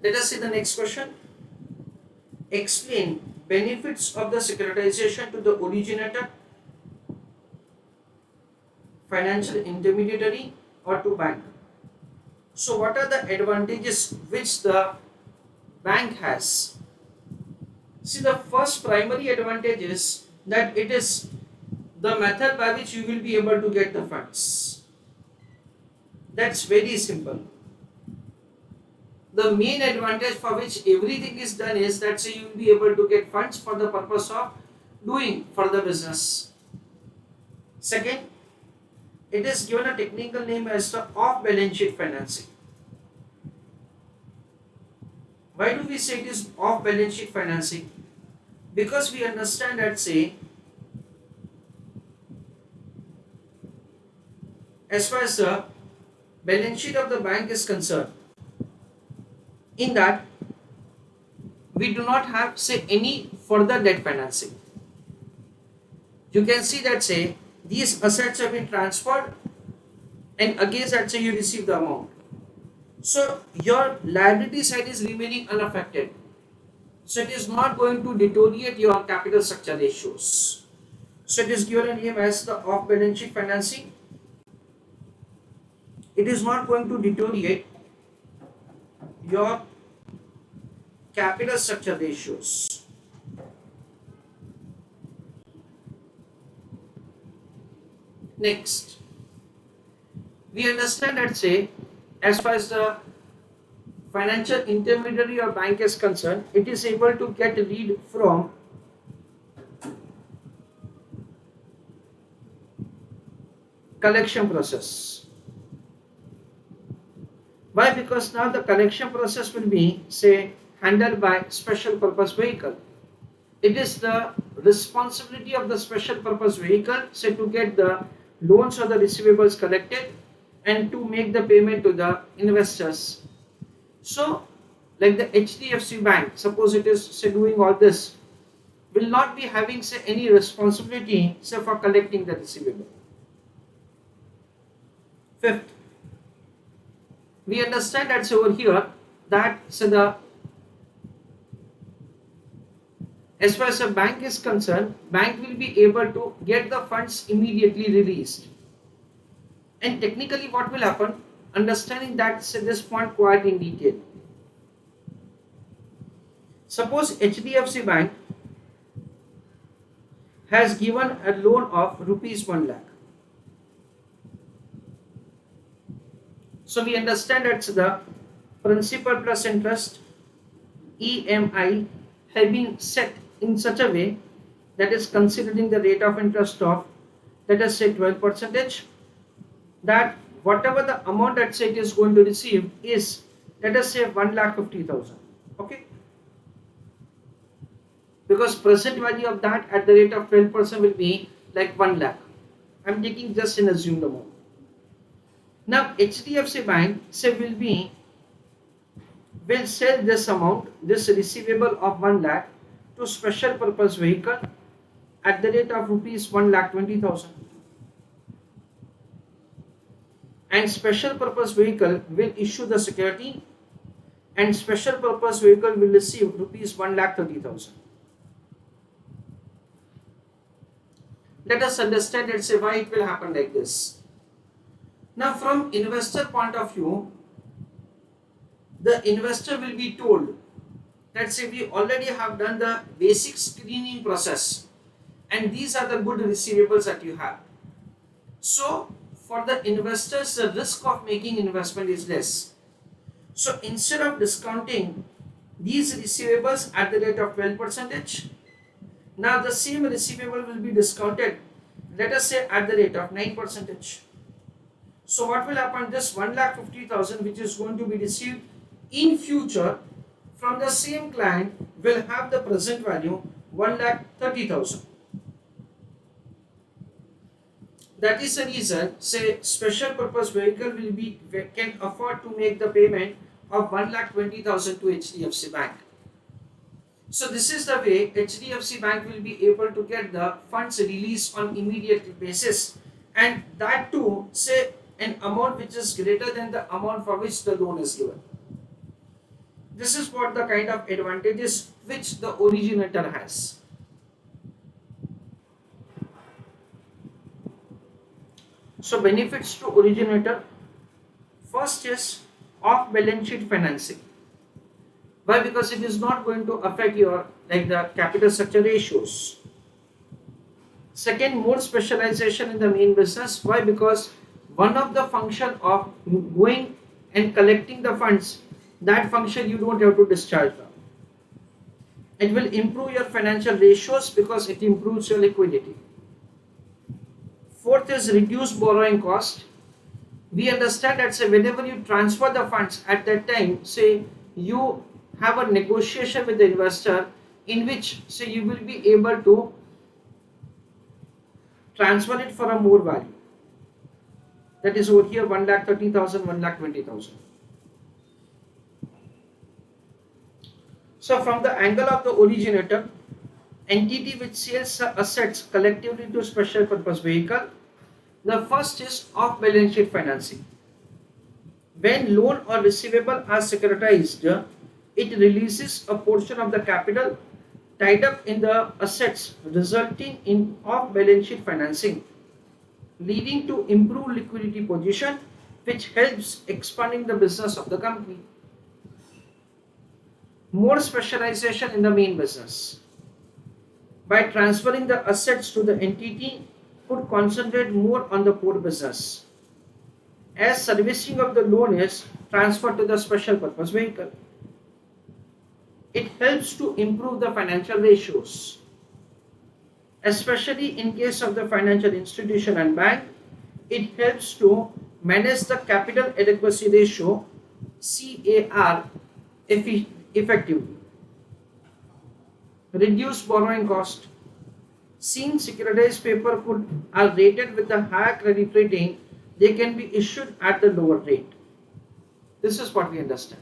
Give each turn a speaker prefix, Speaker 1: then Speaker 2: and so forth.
Speaker 1: Let us see the next question. Explain benefits of the securitization to the originator, financial intermediary, or to bank. So what are the advantages which the bank has? See, the first primary advantage is that it is the method by which you will be able to get the funds. That's very simple. The main advantage for which everything is done is that say you will be able to get funds for the purpose of doing further business. Second, it is given a technical name as the off balance sheet financing. Why do we say it is off balance sheet financing? Because we understand that say as far as the balance sheet of the bank is concerned, in that we do not have say any further debt financing. You can see that say these assets have been transferred and against that say you receive the amount. So your liability side is remaining unaffected. So it is not going to deteriorate your capital structure ratios. So it is given a name as the off balance sheet financing. It is not going to deteriorate your capital structure ratios. Next, we understand that say as far as the financial intermediary or bank is concerned, it is able to get a lead from collection process. Why? Because now the collection process will be say handled by special purpose vehicle. It is the responsibility of the special purpose vehicle say to get the loans or the receivables collected and to make the payment to the investors. So like the HDFC bank, suppose it is say doing all this, will not be having say any responsibility say for collecting the receivable. Fifth, we understand that say over here that say the as far as a bank is concerned, bank will be able to get the funds immediately released. And technically what will happen, understanding that say this point quite in detail. Suppose HDFC bank has given a loan of rupees 1 lakh. So we understand that the principal plus interest EMI have been set in such a way that is considering the rate of interest of let us say 12%, that whatever the amount that say it is going to receive is let us say 1,50,000. Okay, because present value of that at the rate of 12% will be like 1 lakh. I'm taking just an assumed amount. Now HDFC bank say will sell this amount, this receivable of 1 lakh to special purpose vehicle at the rate of rupees 1,20,000. And special purpose vehicle will issue the security and special purpose vehicle will receive rupees 1,30,000. Let us understand and say why it will happen like this. Now from investor point of view, the investor will be told that say we already have done the basic screening process and these are the good receivables that you have. So for the investors the risk of making investment is less. So instead of discounting these receivables at the rate of 12%, now the same receivable will be discounted let us say at the rate of 9%. So what will happen, this 1,50,000 which is going to be received in future from the same client will have the present value 1,30,000. That is the reason say special purpose vehicle will be can afford to make the payment of 1,20,000 to HDFC bank. So this is the way HDFC bank will be able to get the funds released on immediate basis, and that too say an amount which is greater than the amount for which the loan is given. This is what the kind of advantages which the originator has. So benefits to originator. First is off balance sheet financing. Why? Because it is not going to affect your like the capital structure ratios. Second, more specialization in the main business. Why? Because one of the function of going and collecting the funds, that function you don't have to discharge them. It will improve your financial ratios because it improves your liquidity. Fourth is reduce borrowing cost. We understand that say whenever you transfer the funds at that time, say you have a negotiation with the investor in which say you will be able to transfer it for a more value. That is over here 1,30,000, 1,20,000. So from the angle of the originator, entity which sells assets collectively to special purpose vehicle, the first is off balance sheet financing. When loan or receivable are securitized, it releases a portion of the capital tied up in the assets, resulting in off balance sheet financing, leading to improved liquidity position, which helps expanding the business of the company. More specialization in the main business. By transferring the assets to the entity, could concentrate more on the core business, as servicing of the loan is transferred to the special purpose vehicle. It helps to improve the financial ratios, especially in case of the financial institution and bank. It helps to manage the capital adequacy ratio CAR effectively. Reduce borrowing cost. Since securitized paper are rated with a higher credit rating, they can be issued at the lower rate. This is what we understand.